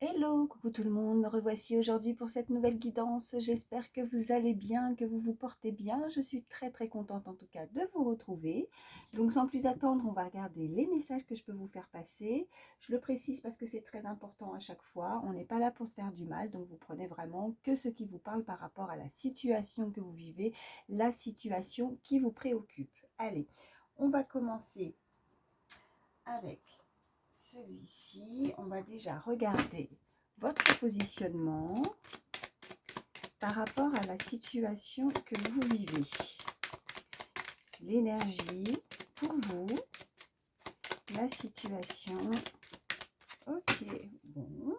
Hello, coucou tout le monde, me revoici aujourd'hui pour cette nouvelle guidance. J'espère que vous allez bien, que vous vous portez bien. Je suis très contente en tout cas de vous retrouver. Donc sans plus attendre, on va regarder les messages que je peux vous faire passer. Je le précise parce que c'est très important à chaque fois. On n'est pas là pour se faire du mal, donc vous prenez vraiment que ce qui vous parle par rapport à la situation que vous vivez, la situation qui vous préoccupe. Allez, on va commencer avec celui-ci. On va déjà regarder votre positionnement par rapport à la situation que vous vivez. L'énergie pour vous, la situation. Ok, bon.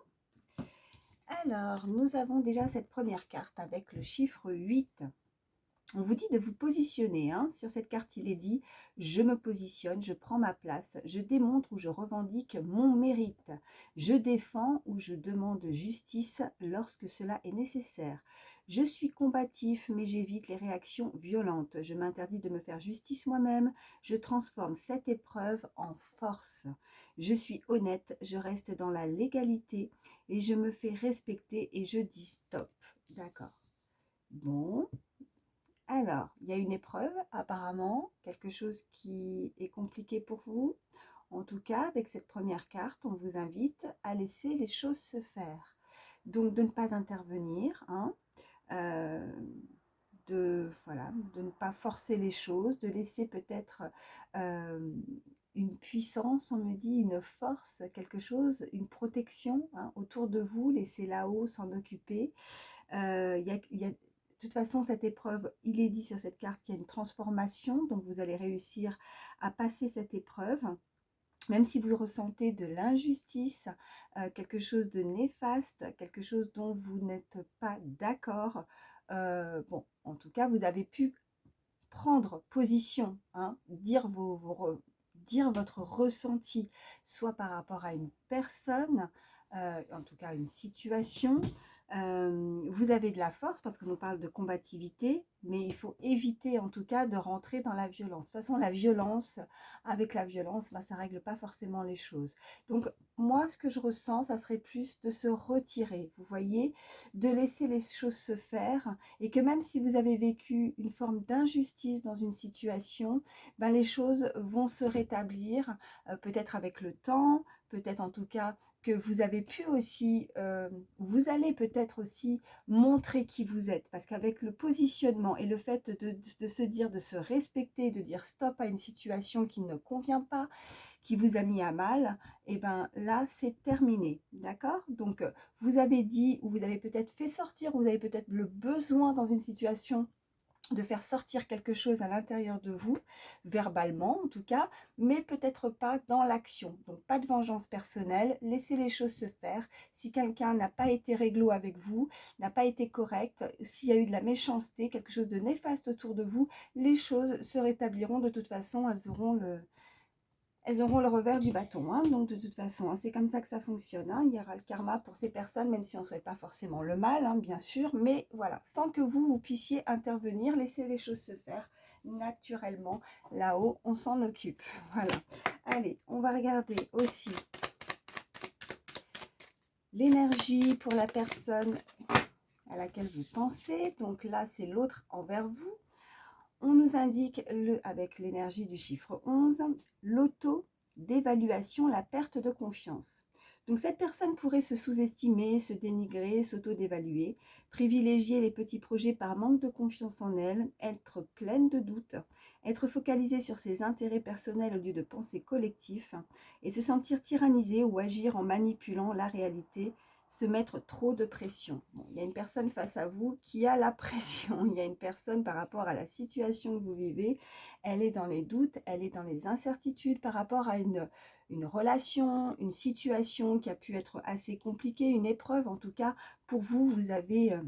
Alors, nous avons déjà cette première carte avec le chiffre 8. On vous dit de vous positionner. Sur cette carte, il est dit « Je me positionne, je prends ma place, je démontre ou je revendique mon mérite. Je défends ou je demande justice lorsque cela est nécessaire. Je suis combatif, mais j'évite les réactions violentes. Je m'interdis de me faire justice moi-même. Je transforme cette épreuve en force. Je suis honnête, je reste dans la légalité et je me fais respecter et je dis stop. » D'accord. Bon. Alors, il y a une épreuve apparemment, quelque chose qui est compliqué pour vous. En tout cas, avec cette première carte, on vous invite à laisser les choses se faire. Donc, de ne pas intervenir, de ne pas forcer les choses, de laisser peut-être une puissance, on me dit, une force, quelque chose, une protection autour de vous, laisser là-haut s'en occuper. De toute façon, cette épreuve, il est dit sur cette carte qu'il y a une transformation, donc vous allez réussir à passer cette épreuve. Même si vous ressentez de l'injustice, quelque chose de néfaste, quelque chose dont vous n'êtes pas d'accord, bon, en tout cas, vous avez pu prendre position, dire dire votre ressenti, soit par rapport à une personne, en tout cas une situation. Vous avez de la force parce qu'on nous parle de combativité, mais il faut éviter en tout cas de rentrer dans la violence. De toute façon, la violence, avec la violence, ça ne règle pas forcément les choses. Donc moi, ce que je ressens, ça serait plus de se retirer, vous voyez, de laisser les choses se faire, et que même si vous avez vécu une forme d'injustice dans une situation, les choses vont se rétablir, peut-être avec le temps, peut-être en tout cas que vous avez pu aussi, vous allez peut-être aussi montrer qui vous êtes, parce qu'avec le positionnement et le fait de se dire, de se respecter, de dire stop à une situation qui ne convient pas, qui vous a mis à mal, et là c'est terminé, d'accord? Donc vous avez dit, ou vous avez peut-être fait sortir, vous avez peut-être le besoin dans une situation de faire sortir quelque chose à l'intérieur de vous, verbalement en tout cas, mais peut-être pas dans l'action. Donc pas de vengeance personnelle, laissez les choses se faire. Si quelqu'un n'a pas été réglo avec vous, n'a pas été correct, s'il y a eu de la méchanceté, quelque chose de néfaste autour de vous, les choses se rétabliront. De toute façon, elles auront le revers du bâton. Donc de toute façon, c'est comme ça que ça fonctionne. Il y aura le karma pour ces personnes, même si on ne souhaite pas forcément le mal, bien sûr. Mais voilà, sans que vous puissiez intervenir, laissez les choses se faire naturellement. Là-haut, on s'en occupe. Voilà. Allez, on va regarder aussi l'énergie pour la personne à laquelle vous pensez. Donc là, c'est l'autre envers vous. On nous indique, avec l'énergie du chiffre 11, l'auto-dévaluation, la perte de confiance. Donc cette personne pourrait se sous-estimer, se dénigrer, s'auto-dévaluer, privilégier les petits projets par manque de confiance en elle, être pleine de doutes, être focalisée sur ses intérêts personnels au lieu de penser collectif, et se sentir tyrannisée ou agir en manipulant la réalité, se mettre trop de pression. Bon, il y a une personne face à vous qui a la pression. Il y a une personne par rapport à la situation que vous vivez. Elle est dans les doutes, elle est dans les incertitudes par rapport à une relation, une situation qui a pu être assez compliquée, une épreuve en tout cas. Pour vous, vous avez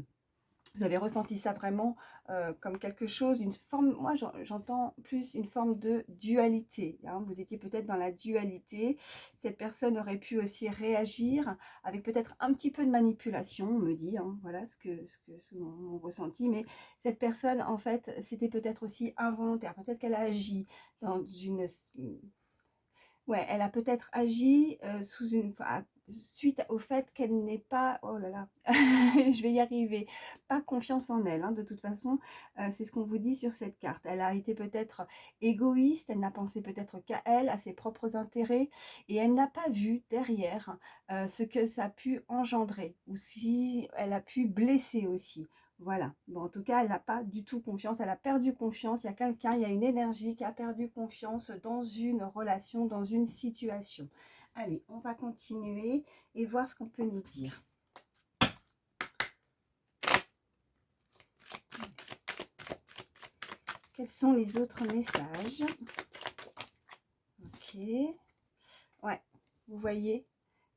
ressenti ça vraiment comme quelque chose, une forme, moi j'entends plus une forme de dualité. Vous étiez peut-être dans la dualité. Cette personne aurait pu aussi réagir avec peut-être un petit peu de manipulation, on me dit, voilà mon ressenti. Mais cette personne, en fait, c'était peut-être aussi involontaire. Peut-être qu'elle a agi dans une... Ouais, elle a peut-être agi suite au fait qu'elle n'ait pas, oh là là, je vais y arriver, pas confiance en elle, hein, de toute façon, c'est ce qu'on vous dit sur cette carte. Elle a été peut-être égoïste, elle n'a pensé peut-être qu'à elle, à ses propres intérêts, et elle n'a pas vu derrière ce que ça a pu engendrer, ou si elle a pu blesser aussi. Voilà, bon, en tout cas, elle n'a pas du tout confiance, elle a perdu confiance, il y a quelqu'un, il y a une énergie qui a perdu confiance dans une relation, dans une situation. Allez, on va continuer et voir ce qu'on peut nous dire. Quels sont les autres messages? Ok. Ouais, vous voyez,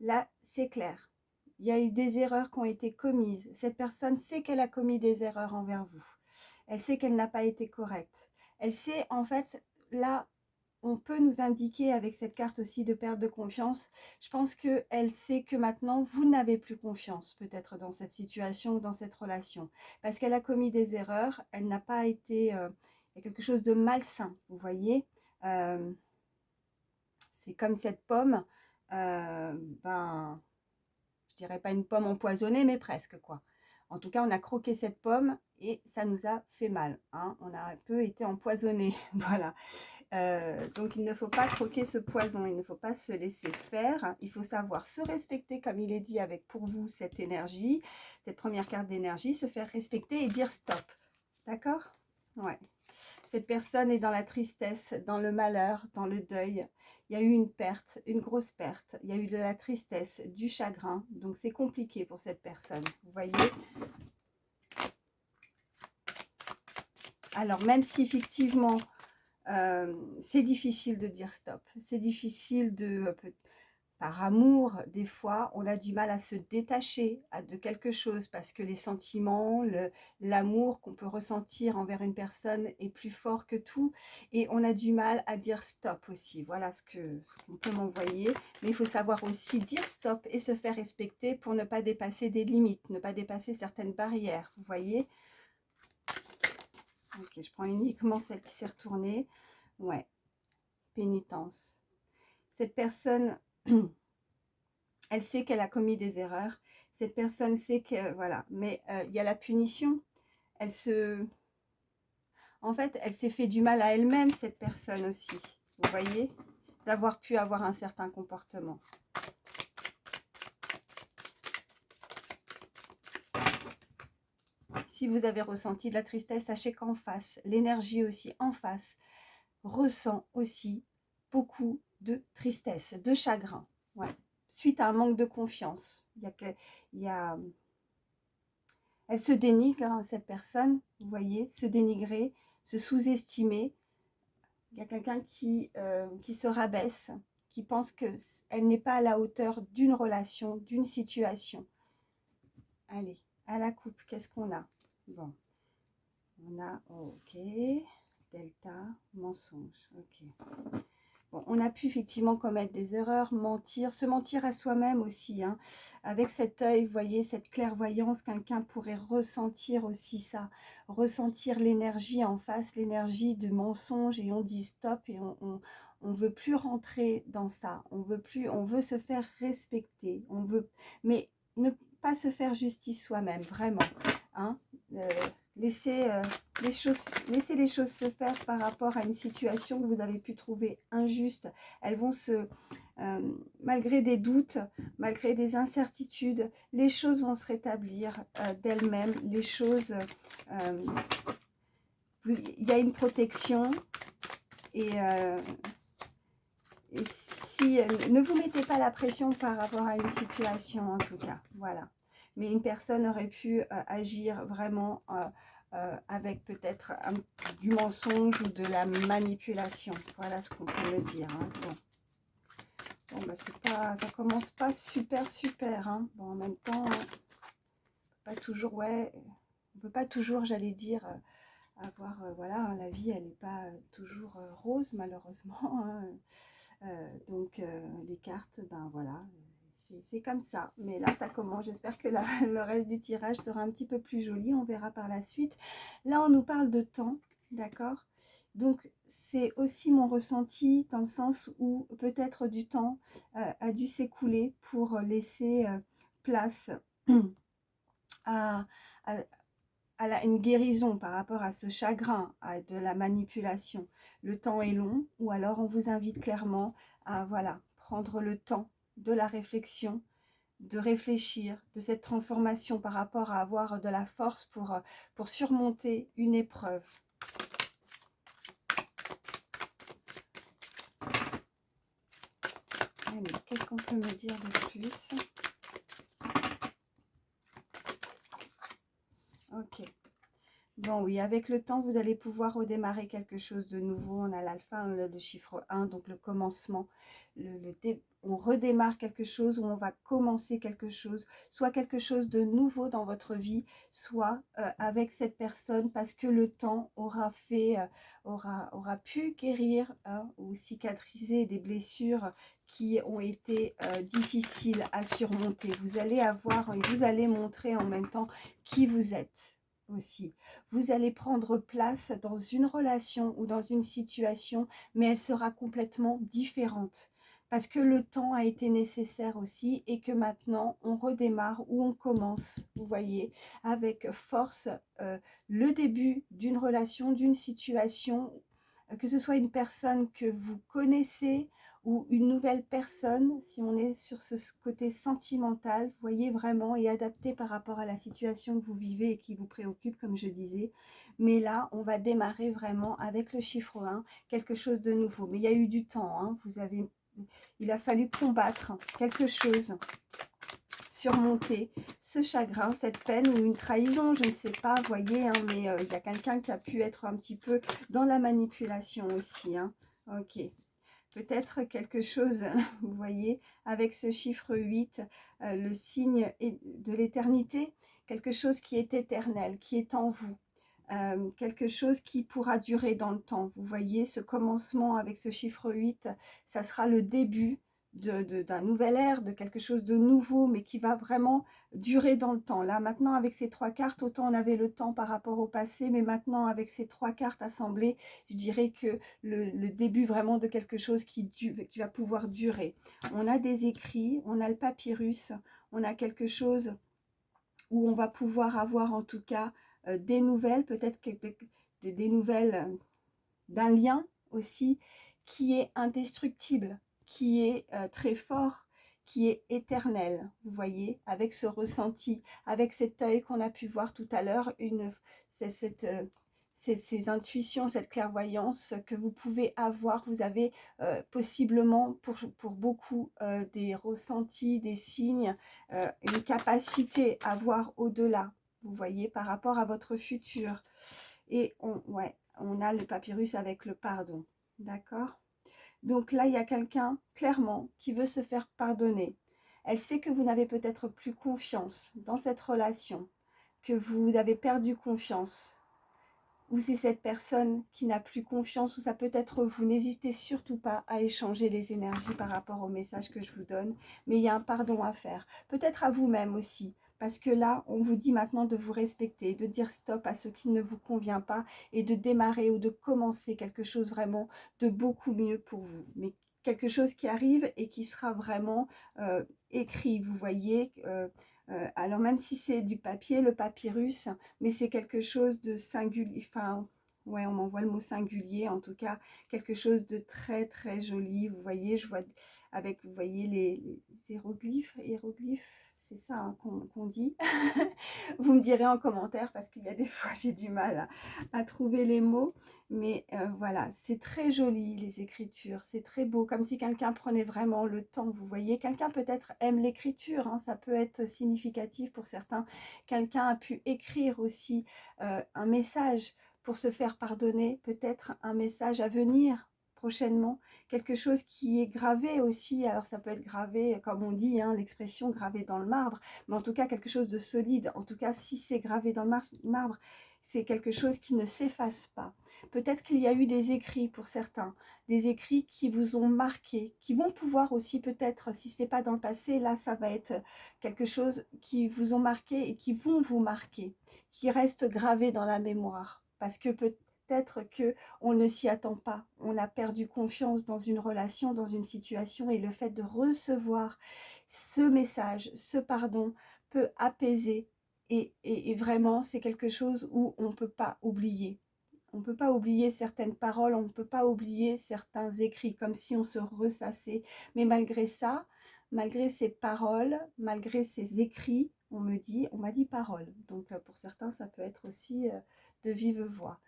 là, c'est clair. Il y a eu des erreurs qui ont été commises. Cette personne sait qu'elle a commis des erreurs envers vous. Elle sait qu'elle n'a pas été correcte. Elle sait, en fait, là, on peut nous indiquer avec cette carte aussi de perte de confiance. Je pense qu'elle sait que maintenant, vous n'avez plus confiance peut-être dans cette situation ou dans cette relation. Parce qu'elle a commis des erreurs, elle n'a pas été... il y a quelque chose de malsain, vous voyez. C'est comme cette pomme, ben, je dirais pas une pomme empoisonnée, mais presque quoi. En tout cas, on a croqué cette pomme et ça nous a fait mal. Hein. On a un peu été empoisonné, voilà. Donc il ne faut pas croquer ce poison, il ne faut pas se laisser faire, il faut savoir se respecter comme il est dit avec pour vous cette énergie, cette première carte d'énergie, se faire respecter et dire stop, d'accord? Ouais. Cette personne est dans la tristesse, dans le malheur, dans le deuil. Il y a eu une perte, une grosse perte, il y a eu de la tristesse, du chagrin, donc c'est compliqué pour cette personne, vous voyez? Alors même si effectivement c'est difficile de dire stop, c'est difficile de, par amour, des fois, on a du mal à se détacher de quelque chose parce que les sentiments, l'amour qu'on peut ressentir envers une personne est plus fort que tout et on a du mal à dire stop aussi. Voilà ce qu'on peut m'envoyer. Mais il faut savoir aussi dire stop et se faire respecter pour ne pas dépasser des limites, ne pas dépasser certaines barrières. Vous voyez? Ok, je prends uniquement celle qui s'est retournée. Ouais, pénitence. Cette personne, elle sait qu'elle a commis des erreurs. Cette personne sait que, voilà, mais il y a la punition. En fait, elle s'est fait du mal à elle-même, cette personne aussi. Vous voyez? D'avoir pu avoir un certain comportement. Si vous avez ressenti de la tristesse, sachez qu'en face, l'énergie aussi en face, ressent aussi beaucoup de tristesse, de chagrin. Ouais. Suite à un manque de confiance. Elle se dénigre, hein, cette personne, vous voyez, se dénigrer, se sous-estimer. Il y a quelqu'un qui se rabaisse, qui pense qu'elle n'est pas à la hauteur d'une relation, d'une situation. Allez, à la coupe, qu'est-ce qu'on a? Bon, on a, ok, delta, mensonge, ok. Bon, on a pu effectivement commettre des erreurs, mentir, se mentir à soi-même aussi. Hein. Avec cet œil, vous voyez, cette clairvoyance, quelqu'un pourrait ressentir aussi ça, ressentir l'énergie en face, l'énergie de mensonge, et on dit stop et on veut plus rentrer dans ça. On veut se faire respecter. Mais ne pas se faire justice soi-même, vraiment. Hein. Laissez les choses se faire par rapport à une situation que vous avez pu trouver injuste. Elles vont malgré des doutes, malgré des incertitudes, les choses vont se rétablir d'elles-mêmes. Les choses, il y a une protection et si, ne vous mettez pas la pression par rapport à une situation en tout cas, voilà. Mais une personne aurait pu agir vraiment avec peut-être du mensonge ou de la manipulation. Voilà ce qu'on peut me dire. Hein. Bon bah, ça commence pas super. Hein. Bon, en même temps, pas toujours, ouais, on peut pas toujours, j'allais dire, avoir, voilà, hein, la vie, elle n'est pas toujours rose malheureusement. Hein. Donc les cartes, ben voilà, c'est comme ça. Mais là, ça commence. J'espère que le reste du tirage sera un petit peu plus joli. On verra par la suite. Là, on nous parle de temps, d'accord? Donc, c'est aussi mon ressenti dans le sens où peut-être du temps a dû s'écouler pour laisser place à, à, une guérison par rapport à ce chagrin, à de la manipulation. Le temps est long, ou alors on vous invite clairement à voilà, prendre le temps de la réflexion, de réfléchir, de cette transformation par rapport à avoir de la force pour surmonter une épreuve. Allez, qu'est-ce qu'on peut me dire de plus? Ok. Bon, oui, avec le temps, vous allez pouvoir redémarrer quelque chose de nouveau. On a l'alpha, le chiffre 1, donc le commencement. On redémarre quelque chose, ou on va commencer quelque chose, soit quelque chose de nouveau dans votre vie, soit avec cette personne, parce que le temps aura fait, aura pu guérir ou cicatriser des blessures qui ont été difficiles à surmonter. Vous allez avoir, et vous allez montrer en même temps qui vous êtes aussi. Vous allez prendre place dans une relation ou dans une situation, mais elle sera complètement différente. Parce que le temps a été nécessaire aussi et que maintenant on redémarre ou on commence, vous voyez, avec force le début d'une relation, d'une situation, que ce soit une personne que vous connaissez ou une nouvelle personne, si on est sur ce côté sentimental, vous voyez vraiment, et adapté par rapport à la situation que vous vivez et qui vous préoccupe, comme je disais. Mais là, on va démarrer vraiment avec le chiffre 1, quelque chose de nouveau. Mais il y a eu du temps, hein. Il a fallu combattre quelque chose, surmonter ce chagrin, cette peine ou une trahison, je ne sais pas, vous voyez, hein, mais il y a quelqu'un qui a pu être un petit peu dans la manipulation aussi. Hein. Ok. Peut-être quelque chose, vous voyez, avec ce chiffre 8, le signe de l'éternité, quelque chose qui est éternel, qui est en vous, quelque chose qui pourra durer dans le temps. Vous voyez, ce commencement avec ce chiffre 8, ça sera le début d'un nouvel ère, de quelque chose de nouveau, mais qui va vraiment durer dans le temps. Là, maintenant, avec ces 3 cartes, autant on avait le temps par rapport au passé, mais maintenant, avec ces 3 cartes assemblées, je dirais que le début vraiment de quelque chose qui va pouvoir durer. On a des écrits, on a le papyrus, on a quelque chose où on va pouvoir avoir en tout cas des nouvelles, peut-être des nouvelles d'un lien aussi qui est indestructible, qui est très fort, qui est éternel, vous voyez, avec ce ressenti, avec cet œil qu'on a pu voir tout à l'heure, ces intuitions, cette clairvoyance que vous pouvez avoir. Vous avez possiblement pour beaucoup des ressentis, des signes, une capacité à voir au-delà, vous voyez, par rapport à votre futur. Et on a le papyrus avec le pardon, d'accord? Donc là, il y a quelqu'un, clairement, qui veut se faire pardonner. Elle sait que vous n'avez peut-être plus confiance dans cette relation, que vous avez perdu confiance, ou c'est cette personne qui n'a plus confiance, ou ça peut être vous. N'hésitez surtout pas à échanger les énergies par rapport au message que je vous donne, mais il y a un pardon à faire, peut-être à vous-même aussi, parce que là, on vous dit maintenant de vous respecter, de dire stop à ce qui ne vous convient pas et de démarrer ou de commencer quelque chose vraiment de beaucoup mieux pour vous, mais quelque chose qui arrive et qui sera vraiment écrit, vous voyez. Alors même si c'est du papier, le papyrus, mais c'est quelque chose de singulier, enfin, ouais, on m'envoie le mot singulier, en tout cas, quelque chose de très, très joli, vous voyez, je vois avec, vous voyez, les hiéroglyphes, c'est ça hein, qu'on dit. Vous me direz en commentaire, parce qu'il y a des fois, j'ai du mal à trouver les mots, mais voilà, c'est très joli, les écritures, c'est très beau, comme si quelqu'un prenait vraiment le temps, vous voyez. Quelqu'un peut-être aime l'écriture, hein, ça peut être significatif pour certains. Quelqu'un a pu écrire aussi un message pour se faire pardonner, peut-être un message à venir prochainement, quelque chose qui est gravé aussi. Alors ça peut être gravé, comme on dit, hein, l'expression gravé dans le marbre, mais en tout cas quelque chose de solide. En tout cas, si c'est gravé dans le marbre, c'est quelque chose qui ne s'efface pas. Peut-être qu'il y a eu des écrits pour certains, des écrits qui vous ont marqué, qui vont pouvoir aussi peut-être, si ce n'est pas dans le passé, là ça va être quelque chose qui vous ont marqué et qui vont vous marquer, qui reste gravé dans la mémoire. Parce que peut-être que on ne s'y attend pas. On a perdu confiance dans une relation, dans une situation, et le fait de recevoir ce message, ce pardon, peut apaiser. Et vraiment, c'est quelque chose où on ne peut pas oublier. On ne peut pas oublier certaines paroles, on ne peut pas oublier certains écrits, comme si on se ressassait. Mais malgré ça, malgré ces paroles, malgré ces écrits, on m'a dit paroles. Donc pour certains, ça peut être aussi de vive voix.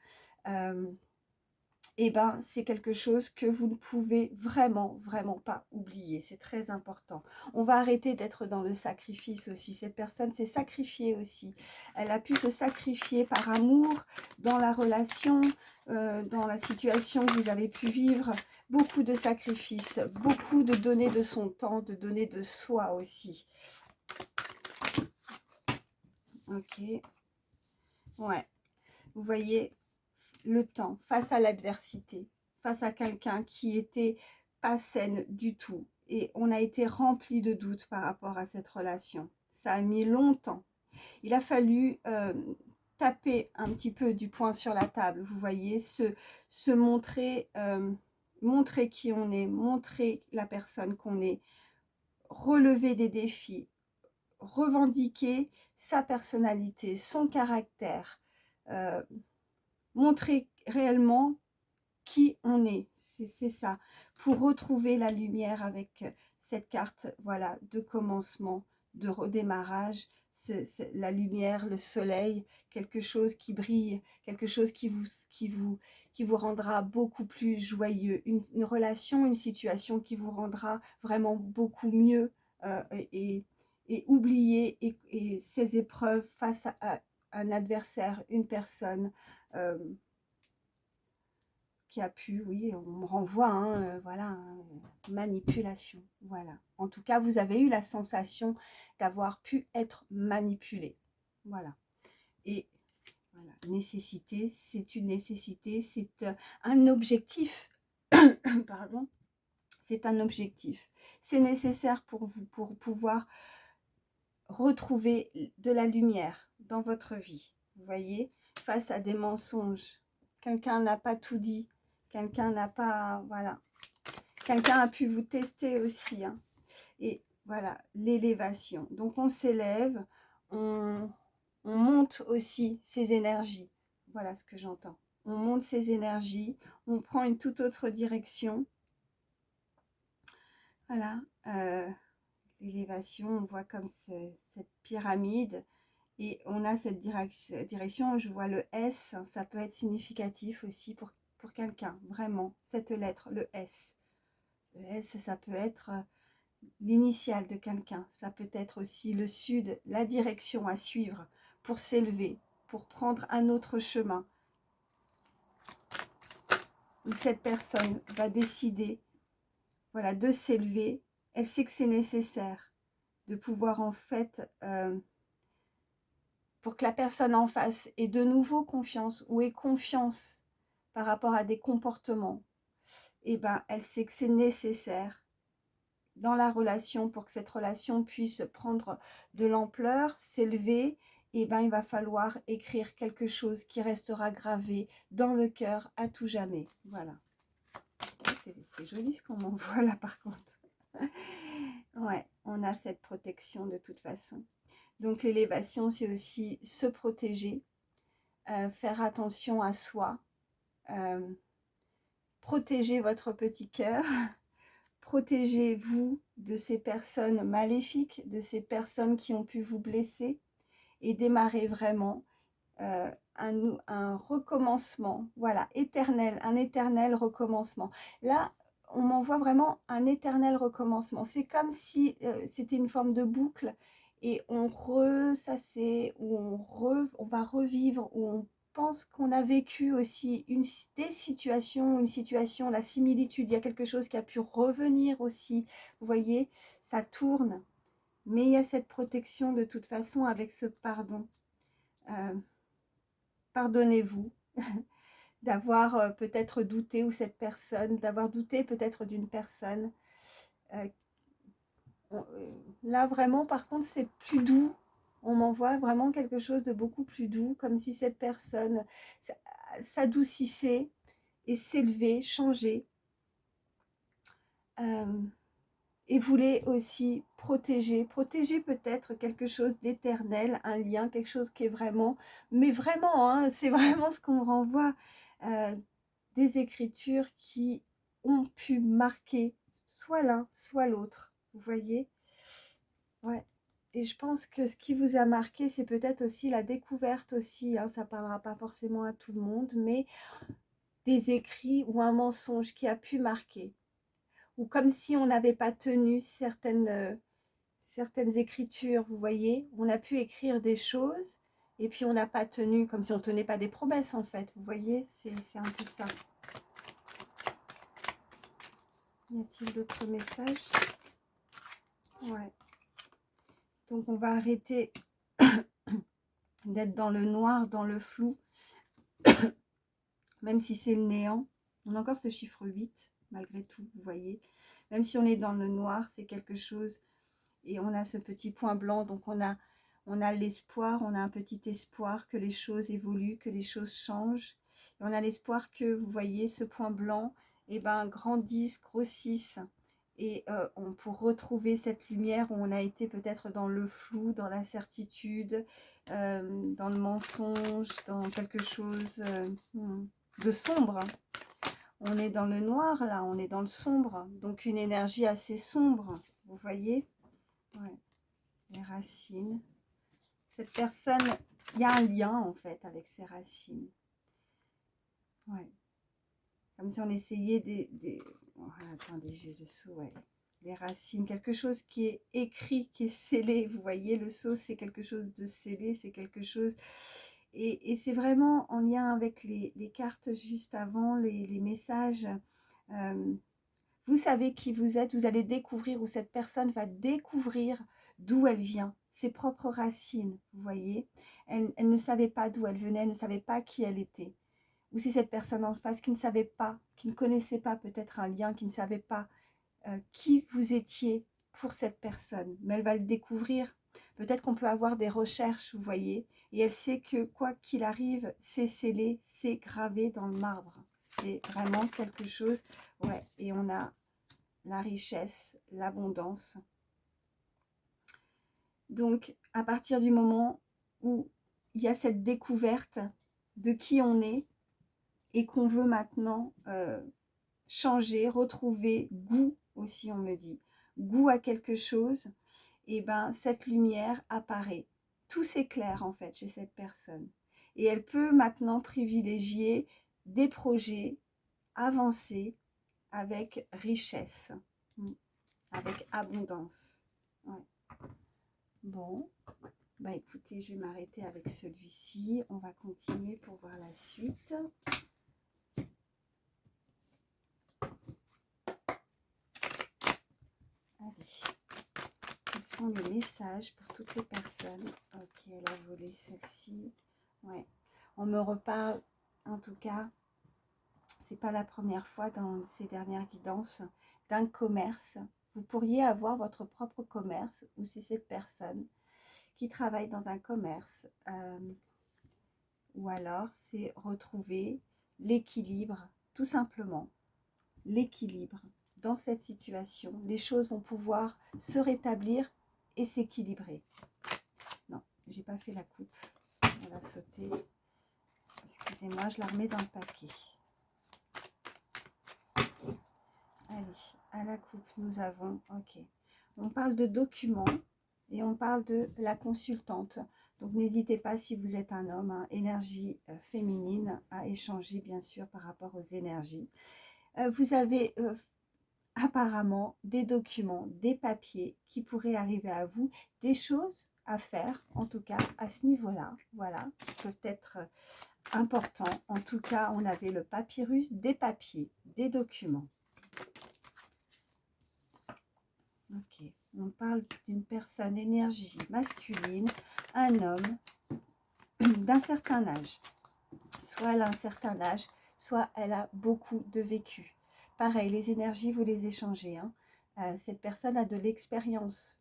Et ben c'est quelque chose que vous ne pouvez vraiment, vraiment pas oublier. C'est très important. On va arrêter d'être dans le sacrifice aussi. Cette personne s'est sacrifiée aussi. Elle a pu se sacrifier par amour dans la relation, dans la situation que vous avez pu vivre. Beaucoup de sacrifices, beaucoup de donner de son temps, de donner de soi aussi. Ok. Ouais. Vous voyez, le temps, face à l'adversité, face à quelqu'un qui était pas saine du tout. Et on a été rempli de doutes par rapport à cette relation. Ça a mis longtemps. Il a fallu taper un petit peu du poing sur la table, vous voyez, se montrer, montrer qui on est, montrer la personne qu'on est, relever des défis, revendiquer sa personnalité, son caractère, montrer réellement qui on est, c'est ça, pour retrouver la lumière avec cette carte, voilà, de commencement, de redémarrage, la lumière, le soleil, quelque chose qui brille, quelque chose qui vous rendra beaucoup plus joyeux, une relation, une situation qui vous rendra vraiment beaucoup mieux et oublier et ces épreuves face à un adversaire, une personne qui a pu, oui, on me renvoie, hein, voilà, manipulation, voilà. En tout cas, vous avez eu la sensation d'avoir pu être manipulé, voilà. Et voilà, nécessité, c'est une nécessité, c'est un objectif, pardon, c'est un objectif. C'est nécessaire pour vous, pour pouvoir retrouver de la lumière dans votre vie, vous voyez, face à des mensonges. Quelqu'un n'a pas tout dit, quelqu'un n'a pas, voilà, quelqu'un a pu vous tester aussi, hein. Et voilà, l'élévation. Donc on s'élève, on monte aussi ses énergies. Voilà ce que j'entends. On monte ses énergies, on prend une toute autre direction. Voilà, l'élévation, on voit comme cette pyramide. Et on a cette direction, je vois le S, ça peut être significatif aussi pour quelqu'un, vraiment, cette lettre, le S. Le S, ça peut être l'initiale de quelqu'un, ça peut être aussi le sud, la direction à suivre pour s'élever, pour prendre un autre chemin, où cette personne va décider, voilà, de s'élever. Elle sait que c'est nécessaire de pouvoir en fait... pour que la personne en face ait de nouveau confiance ou ait confiance par rapport à des comportements, et ben elle sait que c'est nécessaire dans la relation pour que cette relation puisse prendre de l'ampleur, s'élever, et ben il va falloir écrire quelque chose qui restera gravé dans le cœur à tout jamais. Voilà. C'est joli ce qu'on m'envoie là par contre. Ouais, on a cette protection de toute façon. Donc l'élévation, c'est aussi se protéger, faire attention à soi, protéger votre petit cœur, protégez-vous de ces personnes maléfiques, de ces personnes qui ont pu vous blesser et démarrer vraiment un recommencement, voilà, éternel, un éternel recommencement. Là, on m'envoie vraiment un éternel recommencement. C'est comme si c'était une forme de boucle et on ressassait, ou on va revivre, ou on pense qu'on a vécu aussi des situations, une situation, la similitude, il y a quelque chose qui a pu revenir aussi. Vous voyez, ça tourne, mais il y a cette protection de toute façon avec ce pardon. Pardonnez-vous d'avoir peut-être douté, ou cette personne, d'avoir douté peut-être d'une personne. Là, vraiment, par contre, c'est plus doux. On m'envoie vraiment quelque chose de beaucoup plus doux, comme si cette personne s'adoucissait et s'élevait, changeait. Et voulait aussi protéger peut-être quelque chose d'éternel, un lien, quelque chose qui est vraiment, mais vraiment, hein, c'est vraiment ce qu'on renvoie, des écritures qui ont pu marquer soit l'un, soit l'autre, vous voyez? Ouais. Et je pense que ce qui vous a marqué, c'est peut-être aussi la découverte aussi, hein, ça parlera pas forcément à tout le monde, mais des écrits ou un mensonge qui a pu marquer. Ou comme si on n'avait pas tenu certaines écritures, vous voyez. On a pu écrire des choses et puis on n'a pas tenu, comme si on ne tenait pas des promesses en fait, vous voyez, c'est un peu ça. Y a-t-il d'autres messages? Ouais. Donc on va arrêter d'être dans le noir, dans le flou, même si c'est le néant. On a encore ce chiffre 8, malgré tout, vous voyez. Même si on est dans le noir, c'est quelque chose. Et on a ce petit point blanc, donc on a l'espoir, on a un petit espoir que les choses évoluent, que les choses changent. Et on a l'espoir que, vous voyez, ce point blanc, eh ben, grandisse, grossisse. Et pour retrouver cette lumière où on a été peut-être dans le flou, dans l'incertitude, dans le mensonge, dans quelque chose de sombre. On est dans le noir là, on est dans le sombre, donc une énergie assez sombre, vous voyez. Ouais. Les racines. Cette personne, il y a un lien en fait avec ses racines. Ouais. Comme si on essayait des... Oh, attendez, j'ai le sceau, ouais. Les racines, quelque chose qui est écrit, qui est scellé. Vous voyez, le sceau, c'est quelque chose de scellé, c'est quelque chose... Et c'est vraiment en lien avec les cartes juste avant, les messages. Vous savez qui vous êtes, vous allez découvrir, ou cette personne va découvrir d'où elle vient, ses propres racines, vous voyez. Elle ne savait pas d'où elle venait, elle ne savait pas qui elle était. Ou c'est cette personne en face qui ne savait pas, qui ne connaissait pas peut-être un lien, qui ne savait pas qui vous étiez pour cette personne. Mais elle va le découvrir. Peut-être qu'on peut avoir des recherches, vous voyez. Et elle sait que quoi qu'il arrive, c'est scellé, c'est gravé dans le marbre. C'est vraiment quelque chose. Ouais, et on a la richesse, l'abondance. Donc, à partir du moment où il y a cette découverte de qui on est et qu'on veut maintenant changer, retrouver goût aussi, on me dit, goût à quelque chose, et ben cette lumière apparaît. Tout s'éclaire en fait chez cette personne. Et elle peut maintenant privilégier des projets avancés avec richesse, avec abondance. Ouais. Bon, bah écoutez, je vais m'arrêter avec celui-ci. On va continuer pour voir la suite. Allez, quels sont les messages pour toutes les personnes? Ok, elle a volé celle-ci. Ouais, on me reparle, en tout cas, c'est pas la première fois dans ces dernières guidances, d'un commerce. Vous pourriez avoir votre propre commerce, ou c'est cette personne qui travaille dans un commerce, ou alors c'est retrouver l'équilibre, tout simplement, l'équilibre dans cette situation. Les choses vont pouvoir se rétablir et s'équilibrer. Non, j'ai pas fait la coupe, elle a sauté. Excusez-moi, je la remets dans le paquet. Allez, à la coupe, nous avons, ok, on parle de documents et on parle de la consultante. Donc n'hésitez pas, si vous êtes un homme, hein, énergie féminine, à échanger bien sûr par rapport aux énergies. Vous avez apparemment des documents, des papiers qui pourraient arriver à vous, des choses à faire, en tout cas à ce niveau-là, voilà, qui peuvent être importants. En tout cas, on avait le papyrus, des papiers, des documents. Ok, on parle d'une personne énergie masculine, un homme d'un certain âge. Soit elle a un certain âge, soit elle a beaucoup de vécu. Pareil, les énergies, vous les échangez. Hein. Cette personne a de l'expérience.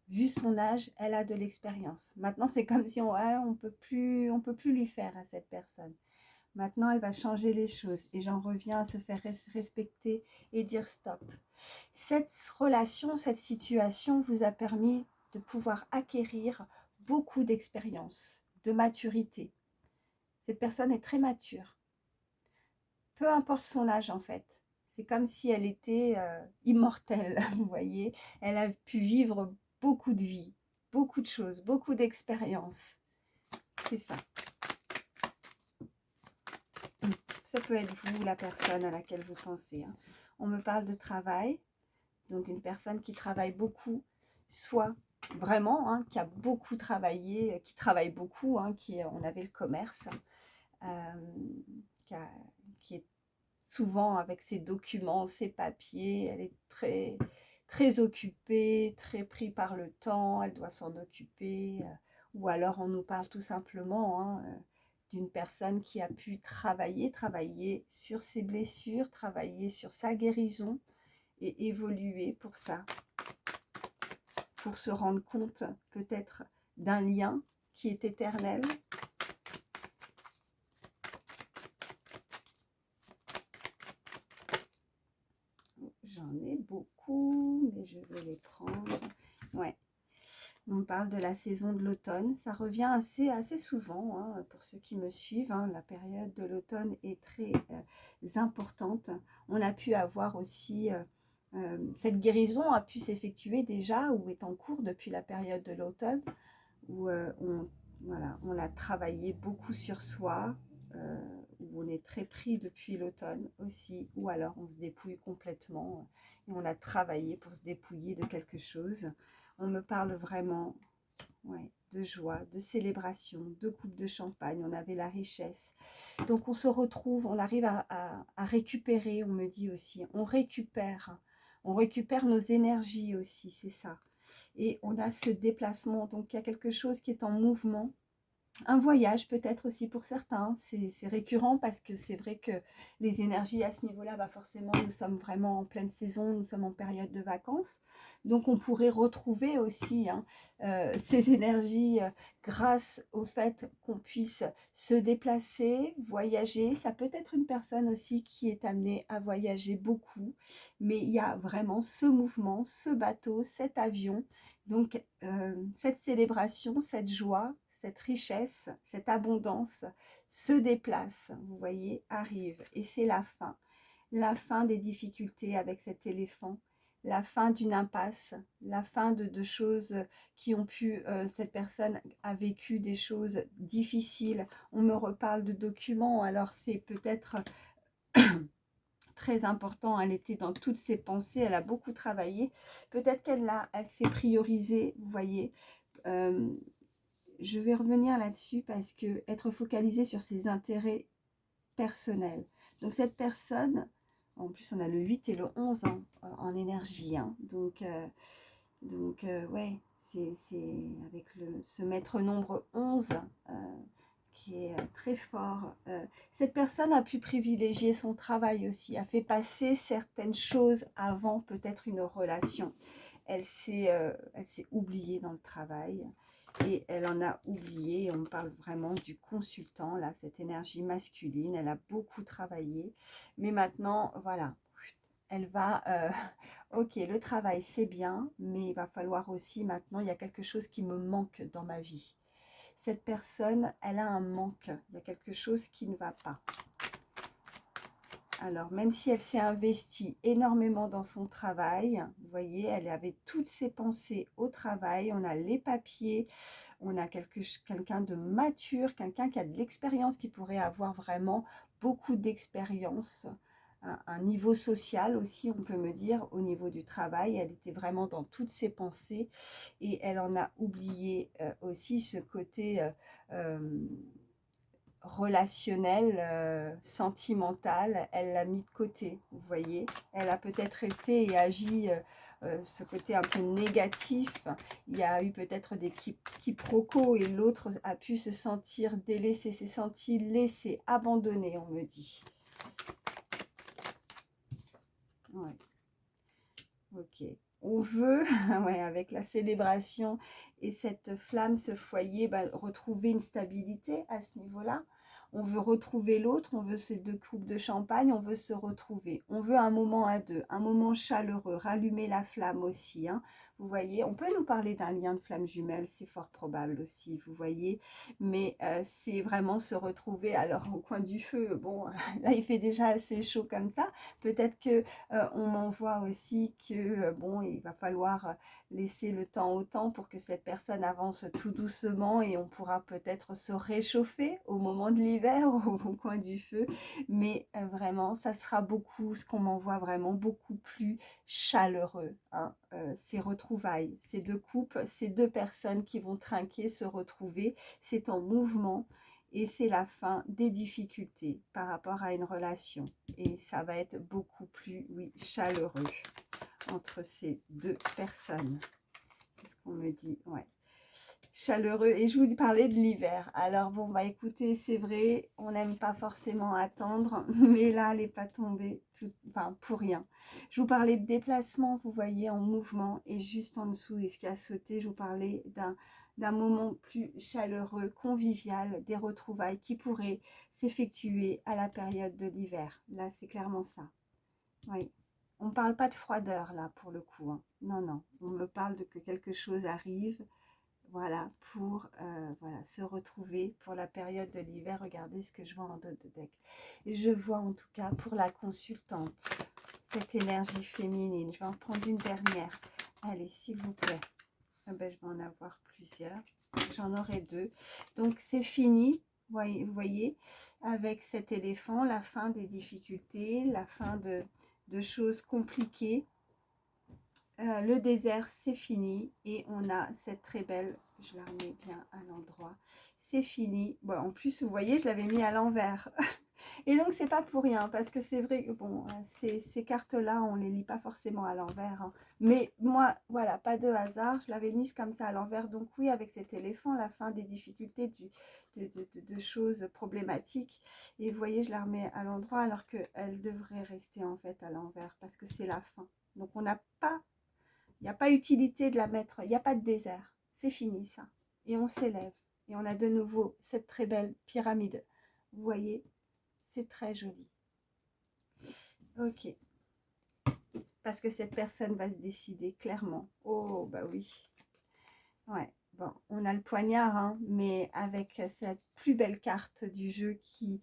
Vu son âge, elle a de l'expérience. Maintenant, c'est comme si on peut plus lui faire à cette personne. Maintenant, elle va changer les choses et j'en reviens à se faire respecter et dire stop. Cette relation, cette situation vous a permis de pouvoir acquérir beaucoup d'expérience, de maturité. Cette personne est très mature. Peu importe son âge en fait. C'est comme si elle était immortelle, vous voyez. Elle a pu vivre beaucoup de vie, beaucoup de choses, beaucoup d'expériences. C'est ça. Ça peut être vous, la personne à laquelle vous pensez. Hein. On me parle de travail, donc une personne qui travaille beaucoup, soit vraiment, hein, qui a beaucoup travaillé, qui travaille beaucoup, hein, on avait le commerce, qui, qui est souvent avec ses documents, ses papiers, elle est très occupée, très prise par le temps, elle doit s'en occuper, ou alors on nous parle tout simplement d'une personne qui a pu travailler sur ses blessures, travailler sur sa guérison et évoluer pour ça, pour se rendre compte peut-être d'un lien qui est éternel. J'en ai beaucoup, mais je vais les prendre. Ouais. On parle de la saison de l'automne. Ça revient assez souvent hein, pour ceux qui me suivent. Hein, la période de l'automne est très importante. On a pu avoir aussi... cette guérison a pu s'effectuer déjà ou est en cours depuis la période de l'automne où on a travaillé beaucoup sur soi, où on est très pris depuis l'automne aussi, ou alors on se dépouille complètement et on a travaillé pour se dépouiller de quelque chose. On me parle vraiment de joie, de célébration, de coupe de champagne, on avait la richesse. Donc on se retrouve, on arrive à récupérer, on me dit aussi, on récupère nos énergies aussi, c'est ça. Et on a ce déplacement, donc il y a quelque chose qui est en mouvement. Un voyage peut-être aussi pour certains, c'est récurrent parce que c'est vrai que les énergies à ce niveau-là, bah forcément nous sommes vraiment en pleine saison, nous sommes en période de vacances, donc on pourrait retrouver aussi ces énergies grâce au fait qu'on puisse se déplacer, voyager. Ça peut être une personne aussi qui est amenée à voyager beaucoup, mais il y a vraiment ce mouvement, ce bateau, cet avion, donc cette célébration, cette joie, cette richesse, cette abondance se déplace, vous voyez, arrive. Et c'est la fin des difficultés avec cet éléphant, la fin d'une impasse, la fin de choses qui ont pu, cette personne a vécu des choses difficiles. On me reparle de documents, alors c'est peut-être très important, elle était dans toutes ses pensées, elle a beaucoup travaillé. Peut-être elle s'est priorisée, vous voyez. Je vais revenir là-dessus parce que être focalisé sur ses intérêts personnels. Donc cette personne, en plus on a le 8 et le 11 hein, en énergie. Hein. Donc ouais, c'est avec ce maître nombre 11 qui est très fort. Cette personne a pu privilégier son travail aussi, a fait passer certaines choses avant peut-être une relation. Elle s'est oubliée dans le travail. Et elle en a oublié, on parle vraiment du consultant, là, cette énergie masculine, elle a beaucoup travaillé, mais maintenant, voilà, elle va, ok, le travail c'est bien, mais il va falloir aussi, maintenant, il y a quelque chose qui me manque dans ma vie. Cette personne, elle a un manque, il y a quelque chose qui ne va pas. Alors, même si elle s'est investie énormément dans son travail, vous voyez, elle avait toutes ses pensées au travail, on a les papiers, on a quelqu'un de mature, quelqu'un qui a de l'expérience, qui pourrait avoir vraiment beaucoup d'expérience, un niveau social aussi, on peut me dire, au niveau du travail. Elle était vraiment dans toutes ses pensées et elle en a oublié aussi ce côté relationnel, sentimental, elle l'a mis de côté, vous voyez. Elle a peut-être été et agi ce côté un peu négatif. Il y a eu peut-être des quiproquos et l'autre a pu se sentir délaissé, s'est senti laissé, abandonné, on me dit. Ouais. Ok. On veut, ouais, avec la célébration et cette flamme, ce foyer, bah, retrouver une stabilité à ce niveau-là. On veut retrouver l'autre, on veut ces 2 coupes de champagne, on veut se retrouver. On veut un moment à deux, un moment chaleureux, rallumer la flamme aussi, hein. Vous voyez, on peut nous parler d'un lien de flamme jumelle, c'est fort probable aussi, vous voyez. Mais c'est vraiment se retrouver, alors au coin du feu, bon, là il fait déjà assez chaud comme ça. Peut-être que on m'envoie aussi que, bon, il va falloir laisser le temps au temps pour que cette personne avance tout doucement et on pourra peut-être se réchauffer au moment de l'hiver au coin du feu. Mais vraiment, ça sera beaucoup, ce qu'on m'envoie vraiment beaucoup plus chaleureux, hein. Ces retrouvailles, ces 2 couples, ces 2 personnes qui vont trinquer, se retrouver, c'est en mouvement et c'est la fin des difficultés par rapport à une relation. Et ça va être beaucoup plus, oui, chaleureux entre ces 2 personnes. Qu'est-ce qu'on me dit? Ouais. Chaleureux. Et je vous parlais de l'hiver. Alors bon, bah écoutez, c'est vrai, on n'aime pas forcément attendre, mais là, elle n'est pas tombée enfin, pour rien. Je vous parlais de déplacement, vous voyez, en mouvement, et juste en dessous, et ce qui a sauté, je vous parlais d'un moment plus chaleureux, convivial, des retrouvailles qui pourraient s'effectuer à la période de l'hiver. Là, c'est clairement ça. Oui. On ne parle pas de froideur, là, pour le coup, hein. Non, non. On me parle de que quelque chose arrive, voilà, pour voilà, se retrouver pour la période de l'hiver. Regardez ce que je vois en dos de deck. Et je vois en tout cas pour la consultante, cette énergie féminine. Je vais en prendre une dernière. Allez, s'il vous plaît. Ah ben, je vais en avoir plusieurs. J'en aurai 2. Donc, c'est fini. Vous voyez, avec cet éléphant, la fin des difficultés, la fin de choses compliquées. Le désert, c'est fini. Et on a cette très belle, je la remets bien à l'endroit. C'est fini. Bon, en plus, vous voyez, je l'avais mis à l'envers. Et donc, c'est pas pour rien, parce que c'est vrai que, bon, ces cartes-là, on les lit pas forcément à l'envers, hein. Mais moi, voilà, pas de hasard, je l'avais mise comme ça à l'envers. Donc oui, avec cet éléphant, la fin des difficultés, de choses problématiques. Et vous voyez, je la remets à l'endroit, alors qu'elle devrait rester en fait à l'envers, parce que c'est la fin. Donc, on n'a pas, il n'y a pas utilité de la mettre, il n'y a pas de désert. C'est fini, ça. Et on s'élève. Et on a de nouveau cette très belle pyramide. Vous voyez ? C'est très joli. Ok. Parce que cette personne va se décider clairement. Oh, bah oui. Ouais. Bon, on a le poignard, hein, mais avec cette plus belle carte du jeu qui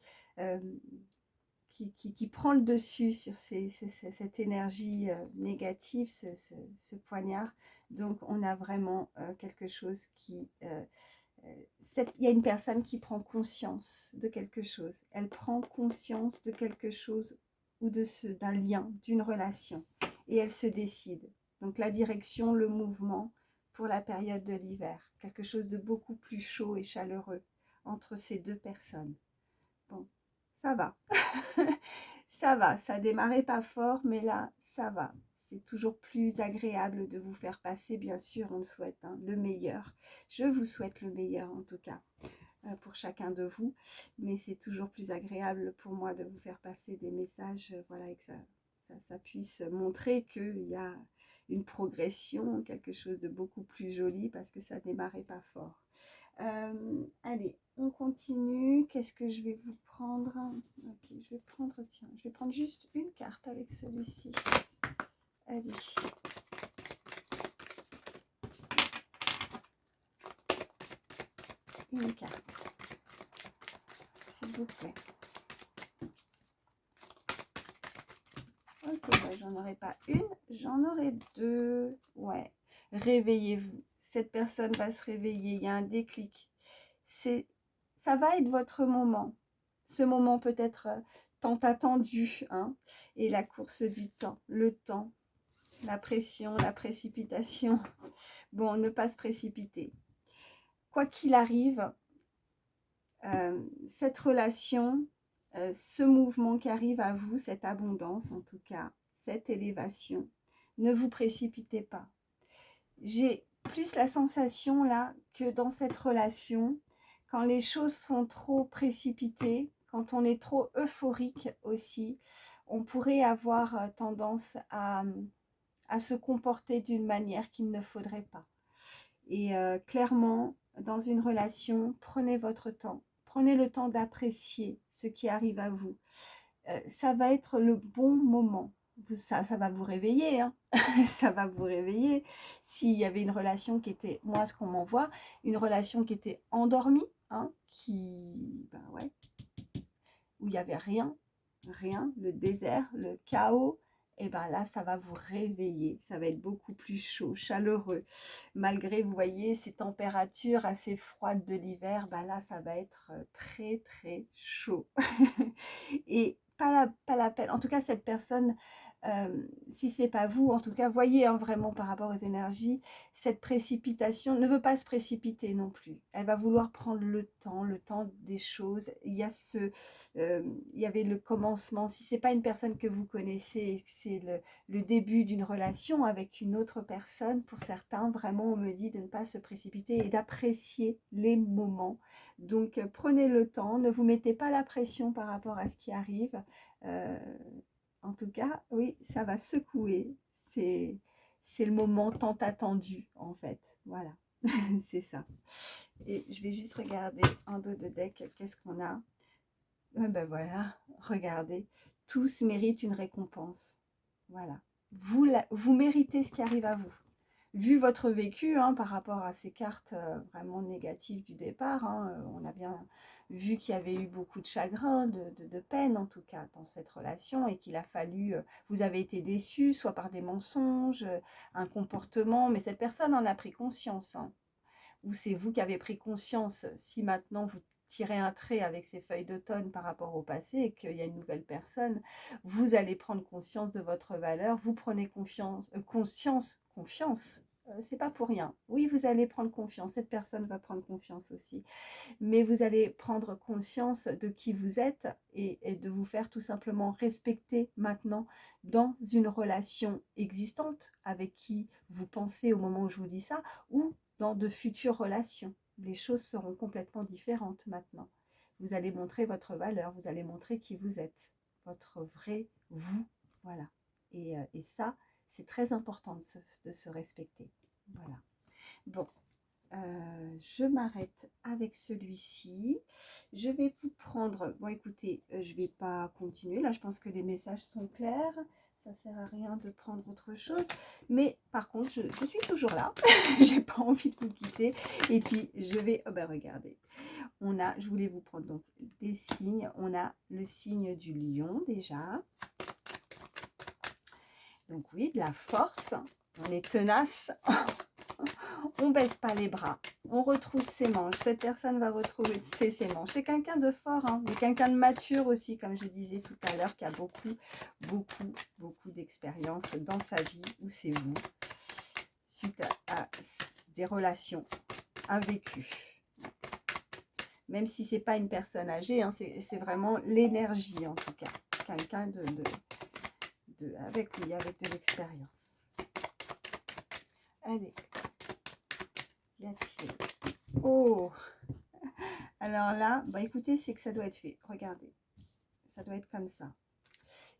prend le dessus sur cette énergie négative, ce poignard. Donc, on a vraiment quelque chose qui... il y a une personne qui prend conscience de quelque chose. Elle prend conscience de quelque chose ou d'un lien, d'une relation. Et elle se décide. Donc la direction, le mouvement pour la période de l'hiver. Quelque chose de beaucoup plus chaud et chaleureux entre ces 2 personnes. Bon, ça va. Ça va, ça démarrait pas fort, mais là, ça va. C'est toujours plus agréable de vous faire passer, bien sûr, on le souhaite, hein, le meilleur. Je vous souhaite le meilleur, en tout cas, pour chacun de vous. Mais c'est toujours plus agréable pour moi de vous faire passer des messages, voilà, et que ça puisse montrer qu'il y a une progression, quelque chose de beaucoup plus joli, parce que ça démarrait pas fort. Allez, on continue. Qu'est-ce que je vais vous prendre? Ok, je vais prendre, tiens, je vais prendre juste une carte avec celui-ci. Allez. Une carte. S'il vous plaît. Ok, bah, j'en aurai pas une, j'en aurai 2. Ouais. Réveillez-vous. Cette personne va se réveiller. Il y a un déclic. Ça va être votre moment. Ce moment peut-être tant attendu, hein, et la course du temps, le temps, la pression, la précipitation. Bon, ne pas se précipiter. Quoi qu'il arrive, cette relation, ce mouvement qui arrive à vous, cette abondance en tout cas, cette élévation, ne vous précipitez pas. J'ai plus la sensation là que dans cette relation, quand les choses sont trop précipitées, quand on est trop euphorique aussi, on pourrait avoir tendance à se comporter d'une manière qu'il ne faudrait pas. Et clairement, dans une relation, prenez votre temps. Prenez le temps d'apprécier ce qui arrive à vous. Ça va être le bon moment. Ça va vous réveiller, hein. Ça va vous réveiller. S'il y avait une relation qui était, moi ce qu'on m'envoie, une relation qui était endormie, hein, ben ouais, où il n'y avait rien, le désert, le chaos, et ben là, ça va vous réveiller. Ça va être beaucoup plus chaud, chaleureux. Malgré, vous voyez, ces températures assez froides de l'hiver, ben là, ça va être très, très chaud. Et pas la peine. En tout cas, cette personne, si c'est pas vous, en tout cas, voyez hein, vraiment par rapport aux énergies, cette précipitation ne veut pas se précipiter non plus. Elle va vouloir prendre le temps des choses. Il y avait le commencement. Si c'est pas une personne que vous connaissez et que c'est le début d'une relation avec une autre personne, pour certains, vraiment, on me dit de ne pas se précipiter et d'apprécier les moments. Donc, prenez le temps, ne vous mettez pas la pression par rapport à ce qui arrive. En tout cas, oui, ça va secouer. C'est le moment tant attendu, en fait. Voilà, c'est ça. Et je vais juste regarder en dos de deck, qu'est-ce qu'on a. Ben voilà, regardez. Tous méritent une récompense. Voilà. Vous méritez ce qui arrive à vous. Vu votre vécu hein, par rapport à ces cartes vraiment négatives du départ, hein, on a bien vu qu'il y avait eu beaucoup de chagrin, de peine en tout cas dans cette relation et qu'il a fallu, vous avez été déçus soit par des mensonges, un comportement, mais cette personne en a pris conscience. Hein, ou c'est vous qui avez pris conscience si maintenant vous tirez un trait avec ces feuilles d'automne par rapport au passé et qu'il y a une nouvelle personne, vous allez prendre conscience de votre valeur, vous prenez confiance, c'est pas pour rien. Oui, vous allez prendre confiance, cette personne va prendre confiance aussi, mais vous allez prendre conscience de qui vous êtes et de vous faire tout simplement respecter maintenant dans une relation existante avec qui vous pensez au moment où je vous dis ça, ou dans de futures relations. Les choses seront complètement différentes maintenant. Vous allez montrer votre valeur, vous allez montrer qui vous êtes, votre vrai vous. Voilà. Et ça, c'est très important de se respecter. Voilà. Bon, je m'arrête avec celui-ci. Je vais vous prendre... Bon, écoutez, je ne vais pas continuer. Là, je pense que les messages sont clairs. Ça ne sert à rien de prendre autre chose. Mais par contre, je suis toujours là. J'ai pas envie de vous quitter. Et puis, je vais... Oh ben, regardez. On a... Je voulais vous prendre donc des signes. On a le signe du lion déjà. Donc oui, de la force. On est tenace. On baisse pas les bras, on retrousse ses manches, cette personne va retrouver ses manches. C'est quelqu'un de fort, hein, mais quelqu'un de mature aussi, comme je disais tout à l'heure, qui a beaucoup d'expérience dans sa vie, ou c'est vous, suite à des relations à vécu. Même si c'est pas une personne âgée, hein, c'est vraiment l'énergie en tout cas. Quelqu'un avec de l'expérience. Allez. Oh, alors là, bah écoutez, c'est que ça doit être fait. Regardez, ça doit être comme ça.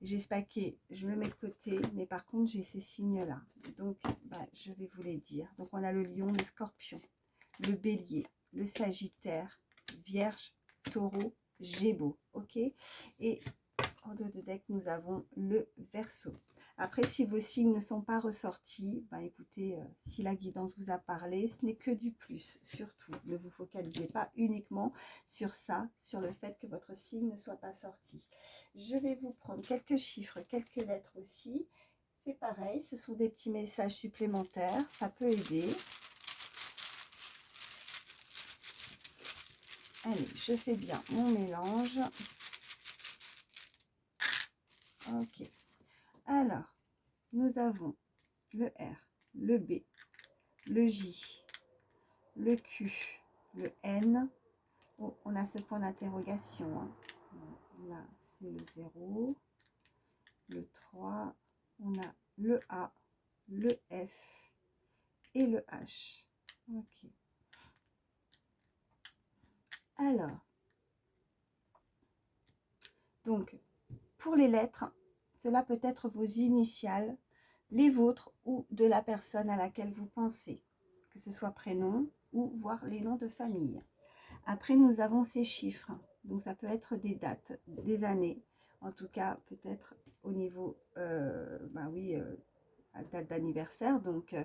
J'ai ce paquet, je le mets de côté, mais par contre, j'ai ces signes-là. Donc, bah, je vais vous les dire. Donc, on a le lion, le scorpion, le bélier, le sagittaire, vierge, taureau, gémeaux. Ok. Et en dos de deck, nous avons le verseau. Après, si vos signes ne sont pas ressortis, ben écoutez, si la guidance vous a parlé, ce n'est que du plus. Surtout, ne vous focalisez pas uniquement sur ça, sur le fait que votre signe ne soit pas sorti. Je vais vous prendre quelques chiffres, quelques lettres aussi. C'est pareil, ce sont des petits messages supplémentaires, ça peut aider. Allez, je fais bien mon mélange. Ok. Alors, nous avons le R, le B, le J, le Q, le N. Oh, on a ce point d'interrogation. Hein. Là, c'est le 0. Le 3. On a le A, le F et le H. Ok. Alors, donc, pour les lettres, cela peut être vos initiales, les vôtres ou de la personne à laquelle vous pensez, que ce soit prénom ou voire les noms de famille. Après, nous avons ces chiffres. Donc, ça peut être des dates, des années. En tout cas, peut-être au niveau, bah oui, à date d'anniversaire. Donc,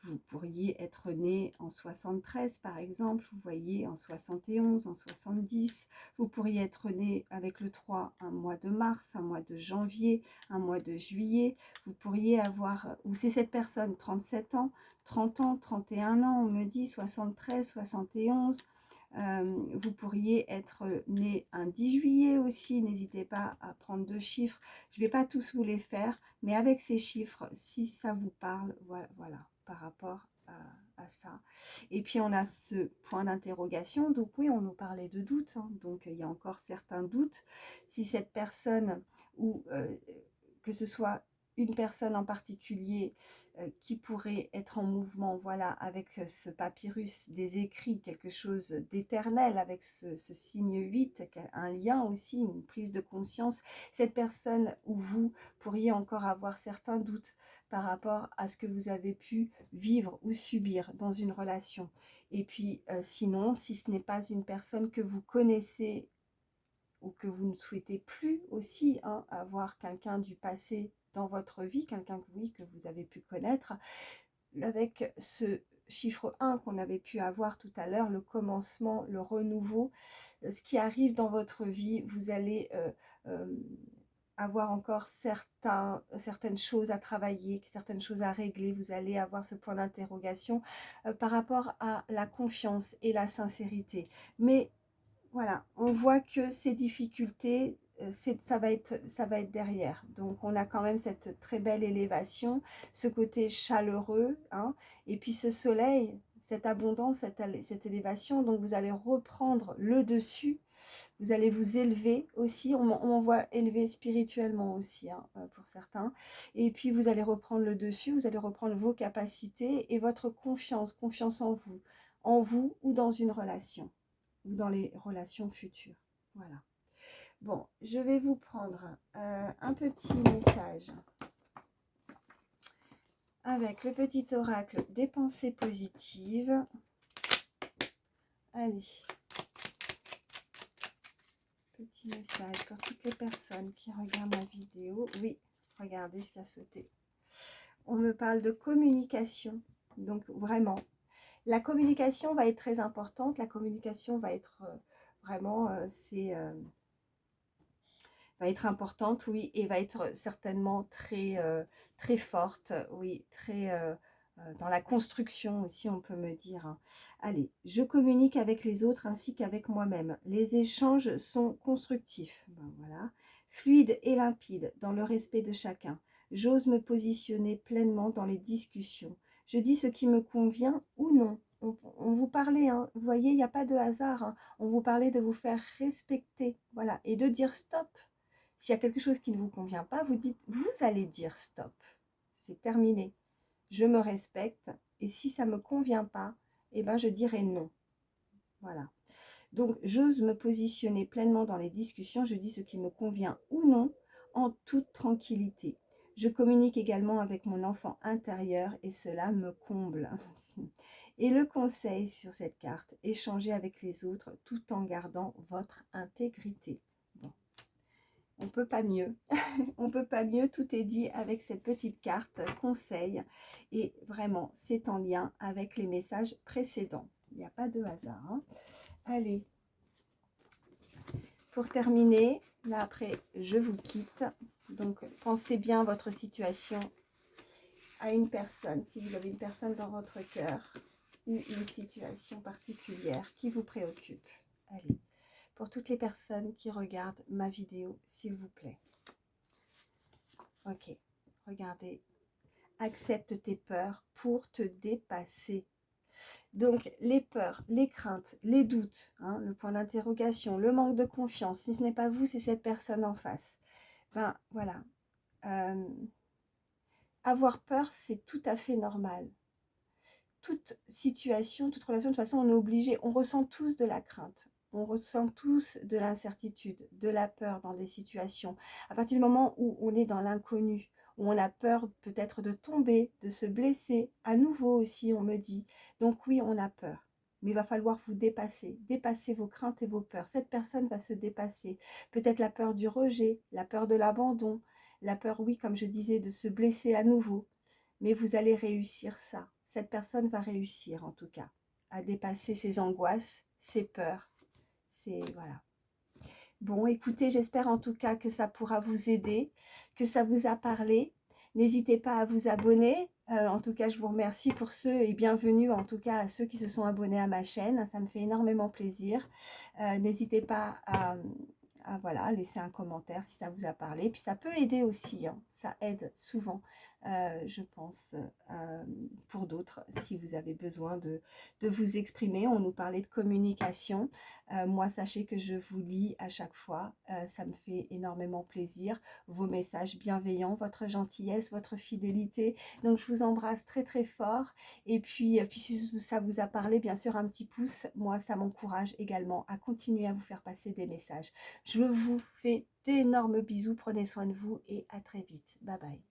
vous pourriez être né en 73, par exemple. Vous voyez, en 71, en 70. Vous pourriez être né avec le 3, un mois de mars, un mois de janvier, un mois de juillet. Vous pourriez avoir, ou c'est cette personne, 37 ans, 30 ans, 31 ans, on me dit 73, 71. Vous pourriez être né un 10 juillet aussi, n'hésitez pas à prendre 2 chiffres. Je ne vais pas tous vous les faire, mais avec ces chiffres, si ça vous parle, voilà, par rapport à ça. Et puis on a ce point d'interrogation, donc oui, on nous parlait de doute, hein, donc il y a encore certains doutes. Si cette personne, ou que ce soit une personne en particulier qui pourrait être en mouvement, voilà, avec ce papyrus, des écrits, quelque chose d'éternel, avec ce signe 8, un lien aussi, une prise de conscience. Cette personne ou vous pourriez encore avoir certains doutes par rapport à ce que vous avez pu vivre ou subir dans une relation. Et puis sinon, si ce n'est pas une personne que vous connaissez ou que vous ne souhaitez plus aussi, hein, avoir quelqu'un du passé dans votre vie, quelqu'un oui, que vous avez pu connaître, avec ce chiffre 1 qu'on avait pu avoir tout à l'heure, le commencement, le renouveau, ce qui arrive dans votre vie, vous allez avoir encore certaines choses à travailler, certaines choses à régler, vous allez avoir ce point d'interrogation par rapport à la confiance et la sincérité. Mais voilà, on voit que ces difficultés, ça va être derrière. Donc, on a quand même cette très belle élévation, ce côté chaleureux, hein, et puis ce soleil, cette abondance, cette élévation. Donc, vous allez reprendre le dessus, vous allez vous élever aussi. On voit élever spirituellement aussi, hein, pour certains. Et puis, vous allez reprendre le dessus, vous allez reprendre vos capacités et votre confiance en vous ou dans une relation ou dans les relations futures. Voilà. Bon, je vais vous prendre un petit message avec le petit oracle des pensées positives. Allez. Petit message pour toutes les personnes qui regardent ma vidéo. Oui, regardez ce qui a sauté. On me parle de communication. Donc vraiment, la communication va être très importante. La communication va être vraiment, va être importante, oui, et va être certainement très forte, oui, très dans la construction aussi, on peut me dire, hein. Allez, je communique avec les autres ainsi qu'avec moi-même. Les échanges sont constructifs, ben voilà, fluides et limpides dans le respect de chacun. J'ose me positionner pleinement dans les discussions. Je dis ce qui me convient ou non. On vous parlait, hein, vous voyez, il n'y a pas de hasard, hein. On vous parlait de vous faire respecter, voilà, et de dire stop. S'il y a quelque chose qui ne vous convient pas, vous allez dire stop. C'est terminé. Je me respecte et si ça ne me convient pas, eh ben je dirai non. Voilà. Donc, j'ose me positionner pleinement dans les discussions. Je dis ce qui me convient ou non en toute tranquillité. Je communique également avec mon enfant intérieur et cela me comble. Et le conseil sur cette carte, échanger avec les autres tout en gardant votre intégrité. Bon. On ne peut pas mieux, on ne peut pas mieux, tout est dit avec cette petite carte conseil et vraiment c'est en lien avec les messages précédents, il n'y a pas de hasard, hein. Allez, pour terminer, là après je vous quitte, donc pensez bien à votre situation, à une personne, si vous avez une personne dans votre cœur ou une situation particulière qui vous préoccupe. Allez, pour toutes les personnes qui regardent ma vidéo, s'il vous plaît. Ok, regardez. Accepte tes peurs pour te dépasser. Donc, les peurs, les craintes, les doutes, hein, le point d'interrogation, le manque de confiance, si ce n'est pas vous, c'est cette personne en face. Ben, voilà. Avoir peur, c'est tout à fait normal. Toute situation, toute relation, de toute façon, on est obligé, on ressent tous de la crainte. On ressent tous de l'incertitude, de la peur dans des situations. À partir du moment où on est dans l'inconnu, où on a peur peut-être de tomber, de se blesser, à nouveau aussi, on me dit. Donc oui, on a peur. mais il va falloir vous dépasser, dépasser vos craintes et vos peurs. Cette personne va se dépasser. Peut-être la peur du rejet, la peur de l'abandon, la peur, oui, comme je disais, de se blesser à nouveau. Mais vous allez réussir ça. Cette personne va réussir, en tout cas, à dépasser ses angoisses, ses peurs. Voilà. Bon, écoutez, j'espère en tout cas que ça pourra vous aider, que ça vous a parlé. N'hésitez pas à vous abonner. En tout cas, je vous remercie pour ceux et bienvenue en tout cas à ceux qui se sont abonnés à ma chaîne. Ça me fait énormément plaisir. N'hésitez pas à voilà, laisser un commentaire si ça vous a parlé. Puis ça peut aider aussi, hein. Ça aide souvent, je pense, pour d'autres, si vous avez besoin de vous exprimer. On nous parlait de communication. Moi, sachez que je vous lis à chaque fois. Ça me fait énormément plaisir. Vos messages bienveillants, votre gentillesse, votre fidélité. Donc, je vous embrasse très, très fort. Et puis si ça vous a parlé, bien sûr, un petit pouce. Moi, ça m'encourage également à continuer à vous faire passer des messages. Je vous fais d'énormes bisous. Prenez soin de vous et à très vite. Bye bye.